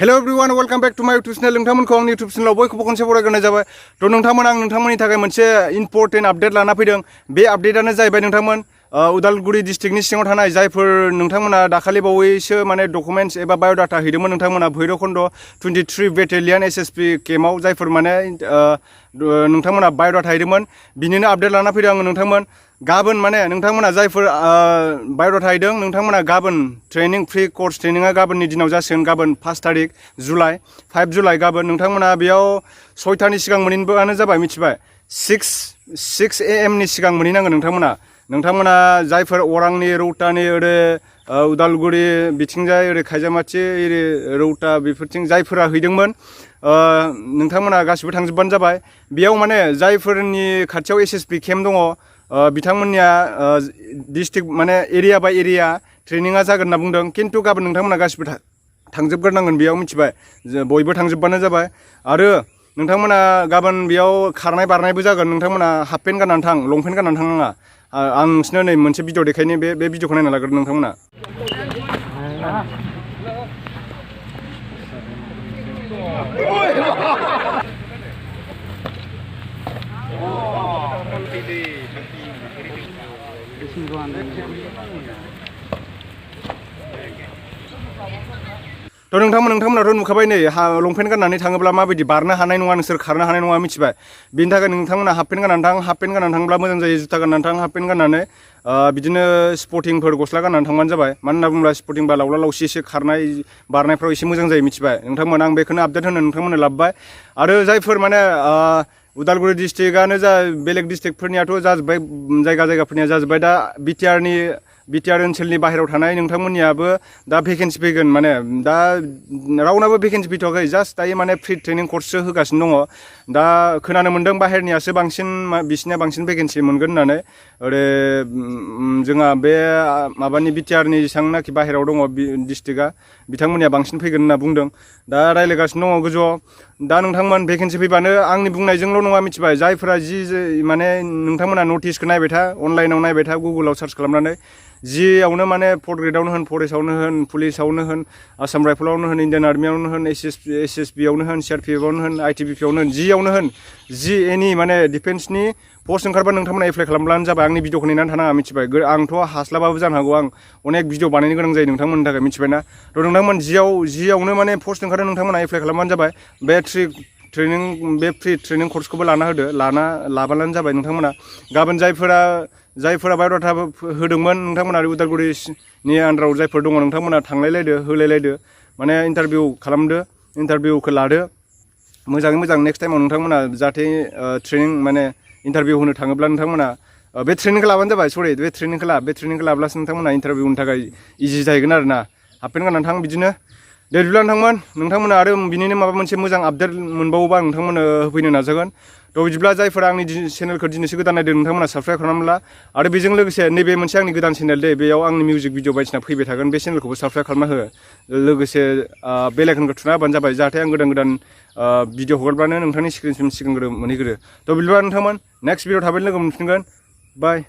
Hello everyone, welcome back to my YouTube channel. नोंथांमोनखौ आंनि YouTube channel बयखौबो खनसे बरायग्रोनाय जाबाय। थ' नोंथांमोन आं नोंथांमोननि थाखाय मोनसे इम्पोर्टेन्ट आपडेट लाना फैदों। बे आपडेटानो जाहैबाय नोंथांमोन उदालगुरि डिस्ट्रिक्टनि सिङाव थानाय जायफोर नोंथांमोना दाखालि बावैसो माने डकुमेन्ट्स एबा बाय'डाटा हैदोंमोन नोंथांमोना भैरबकुन्द 23 बेटेलियन एसएसपि केम्पआव जायफोर माने नोंथांमोना बाय'डाटा हैदोंमोन बिनिनो आपडेट लाना फैदों आङो नोंथांमोन। गाबोन माने नोंथांमोना जायफोर बाय'डाटा हैदों नोंथांमोना गाबोन ट्रेनिं फ्रि कोर्स ट्रेनिंआ गाबोननि दिनाव जासिगोन। गाबोन 5 तारिख जुलाइ 5 जुलाइ गाबोन नोंथांमोना बेयाव 6टानि सिगां मोनहैबानो जाबाय मिथिबाय। 6 AM नि सिगां मोनहैनांगोन नोंथांमोना जायफोर अरांनि रौतानि ओरै उदालगुरि बिथिंजाय ओरै खायजामाथि ओरै रौता बेफोरथिं जायफोरा हैदोंमोन नोंथांमोना गासिबो थांजोबबानो जाबाय। बेयाव माने जायफोरनि खाथियाव एसएसपि केम्प दङ बिथांमोननिया डिस्ट्रिक्ट माने एरिया बाय एरिया ट्रेनिंआ जागोन होनना बुंदों। खिन्थु गाबोन नोंथांमोना गासिबो थांजोबग्रोनांगोन बेयाव मिथिबाय। बयबो थांजोबबानो जाबाय। आरो नोंथांमोना गाबोन बेयाव खारनाय बारनायबो जागोन। नोंथांमोना हाफ पेन्ट गाननानै थां, लंपेन्ट गाननानै थांनाङा। आं नोंसिनो नै मोनसे भिडिअ देखायनो बे भिडिअखौ नायना लाग्रोदो नोंथांमोना। थ' नोंथांमोनाथ' नुखाबाय नै लंपेन्ट गाननानै थाङोब्ला माबायदि बारनो हानाय नङा, नोंसोर खारनो हानाय नङा मिथिबाय। बेनि थाखाय नोंथांमोना हाफ पेन्ट गाननानै थां, हाफ पेन्ट गाननानै थांब्ला मोजां जायो। जुथा गाननानै थां, हाफ पेन्ट गाननानै बिदिनो स्पर्टिंफोर गस्ला गाननानै थांबानो जाबाय। मानो होनना बुङोब्ला स्पर्टिं बा लावला लावसि एसे खारनाय बारनायफ्राव एसे मोजां जायो मिथिबाय। नोंथांमोन आं बेखौनो आपडेट होनो नोंथांमोननो लाबोबाय। आरो जायफोर माने उदालगुरि डिस्ट्रिक्टआनो जा बेलेग डिस्ट्रिक्टफोरनियाथ' जाजोब्बाय, जायगाफोरनिया जाजोब्बाय। दा बिटिआर ओनसोलनि बाहेरायाव थानाय नोंथांमोननियाबो दा भेकेन्सि फैगोन। माने दा रावनाबो भेकेन्सि फैथ'वाखै, जास्ट दायो माने फ्रि ट्रेनिं कर्ससो होगासिनो दङ। दा खोनानो मोन्दों बाहेरनियासो बिसिनिया बांसिन भेकेन्सि मोनगोन होननानै। ओरै जोंहा बे माबानि बिटिआरनि जेसेबांनाखि बाहेरायाव दङ डिस्ट्रिक्टआ बिथांमोननिया बांसिन फैगोन होनना बुंदों। दा रायज्लायगासिनो दङ गोजौआव। दा नोंथांमोन भेकेन्सि फैबानो आंनि बुंनायजोंल' नङा मिथिबाय। जायफोरा माने नोंथांमोना नटिसखौ नायबाय था, अनलाइनाव नायबाय था, गुगोलाव सार्च खालामनानै जियावनो माने 4th ग्रेडआवनो होन, फरेस्टआवनो होन, पुलिसावनो होन, आसाम राइफलावनो होन, इण्डियान आर्मियावनो होन, एसएसबियावनो होन, सिआरपिएफआवनो होन, आइटिबिपियावनो होन, जियावनो होन, एनि माने डिफेन्सनि पस्ट ओंखारबा नोंथांमोना एप्लाइ खालामब्लानो जाबाय। आंनि भिडिअखौ नेनानै थानाङा मिथिबाय। आंथ' हास्लाबाबो जानो हागौ, आं अनेक भिडिअ बानायनो गोनां जायो नोंथांमोननि थाखाय मिथिबायना। थ' नोंथांमोन जियावनो माने पस्ट ओंखारो नोंथांमोना एप्लाइ खालामबानो जाबाय। बे फ्रि ट्रेनिं कर्सखौबो लाबानो जाबाय नोंथांमोना। गाबोन जायफोरा बाय'डाटा होदोंमोन नोंथांमोना उदालगुरिनि आन्दाराव जायफोर दङ नोंथांमोना थांलायलायदो, होलायलायदो, माने इन्टारभिउ खालामदो, इन्टारभिउखौ लादो मोजाङै मोजां। नेक्स्ट टाइमाव नोंथांमोना जाहाथे ट्रेनिं माने इन्टारभिउ होनो थाङोब्ला नोंथांमोना बे ट्रेनिंखौ लाबानो जाबाय। बे ट्रेनिंखौ लाब्लासो नोंथांमोना इन्टारभिउनि थाखाय इजि जाहैगोन आरो ना। हाफ पेन्ट गाननानै थां बिदिनो। दे बिदिब्ला नोंथांमोना आरो बिनिनो माबा मोनसे मोजां आपडेट मोनबावोबा आं नोंथांमोननो होफैनो नाजागोन। थ' बिदिब्ला जायफोरा आंनि चेनेलखौ दिनैसो गोदान नायदों नोंथांमोना साबस्क्राइब खालामब्ला। आरो बेजों लोगोसे नैबे मोनसे आंनि गोदान चेनेल दे, बेयाव आंनि मिउजिक भिडिअ बायदिसिना फैबाय थागोन। बे चेनेलखौबो साबस्क्राइब खालामना हो। लोगोसे बेल आइकनखौ थुना होबानो जाबाय, जाहाथे आं गोदान भिडिअ हगारब्लानो नोंथांनि स्क्रिनसिम सिगांग्रो मोनहैग्रो। थ' बिदिब्ला नोंथांमोन नेक्स्ट भिडिअ थाबैनो लोगो मोनफिनगोन। बाय।